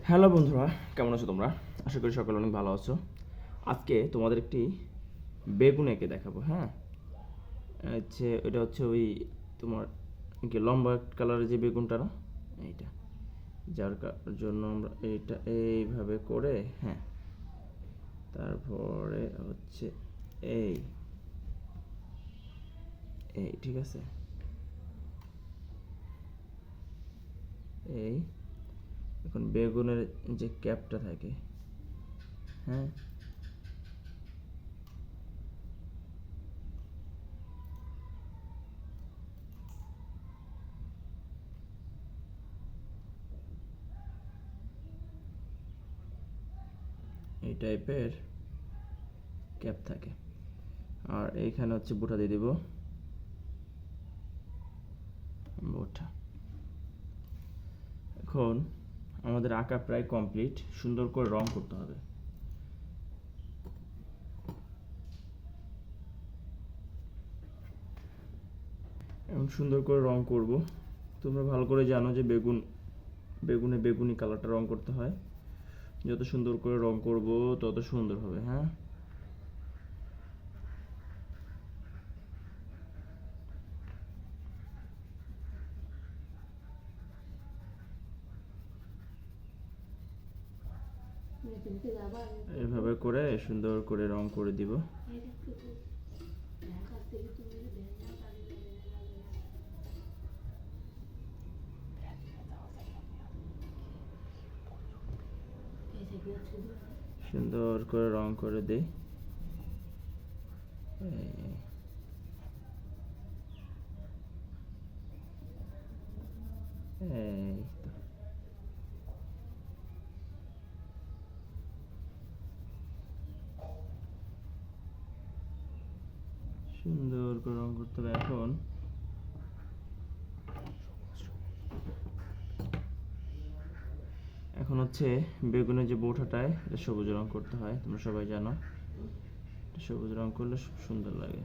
Hello বন্ধুরা, কেমন আছো তোমরা? আশা করি সকলে অনেক ভালো আছো। আজকে তোমাদের একটি বেগুন এঁকে দেখাবো। হ্যাঁ, এটা হচ্ছে ওই তোমার কি লম্বা কালারের যে বেগুনটা না, এইটা, যার জন্য আমরা এইটা এইভাবে করে, হ্যাঁ, তারপরে হচ্ছে এই এই ঠিক আছে, এই এখন বেগুনের যে ক্যাপটা থাকে, হ্যাঁ, এই টাইপের ক্যাপ থাকে। আর এইখানে হচ্ছে বুটা দিয়ে দিব, বুটা। এখন আমাদের আঁকা প্রায় কমপ্লিট। সুন্দর করে রং করতে হবে। এখন সুন্দর করে রং করব। তোমরা ভালো করে জানো যে বেগুনে বেগুনি কালারটা রং করতে হয়। যত সুন্দর করে রং করব তত সুন্দর হবে। হ্যাঁ, এভাবে করে সুন্দর করে রং করে দিব। সুন্দর করে রং করে দেই। এই তো সুন্দর করে রং করতে হবে। এখন হচ্ছে বেগুনের যে বোঁটাটায় এটা সবুজ রং করতে হয়, তোমরা সবাই জানো। সবুজ রং করলে সুন্দর লাগে।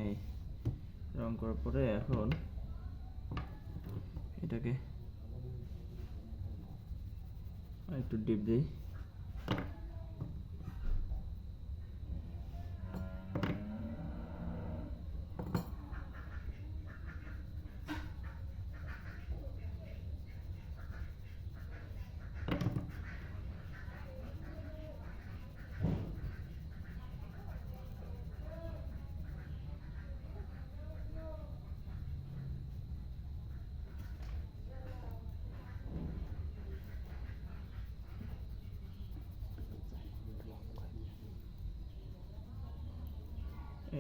এই রং করার পরে এখন এটাকে একটু ডিপ দিই।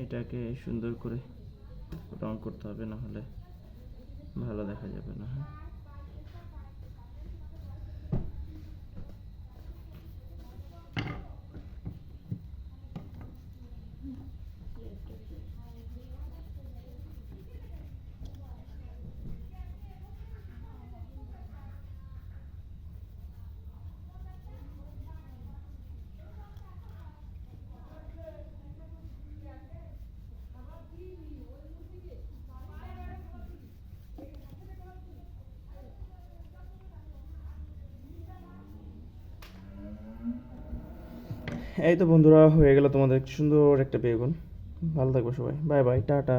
এটাকে সুন্দর করে রং করতে হবে, না হলে ভালো দেখা যাবে না। হ্যাঁ, এই তো বন্ধুরা, হয়ে গেল তোমাদের সুন্দর একটা বেগুন। ভালো থাকবে সবাই, বাই বাই, টাটা।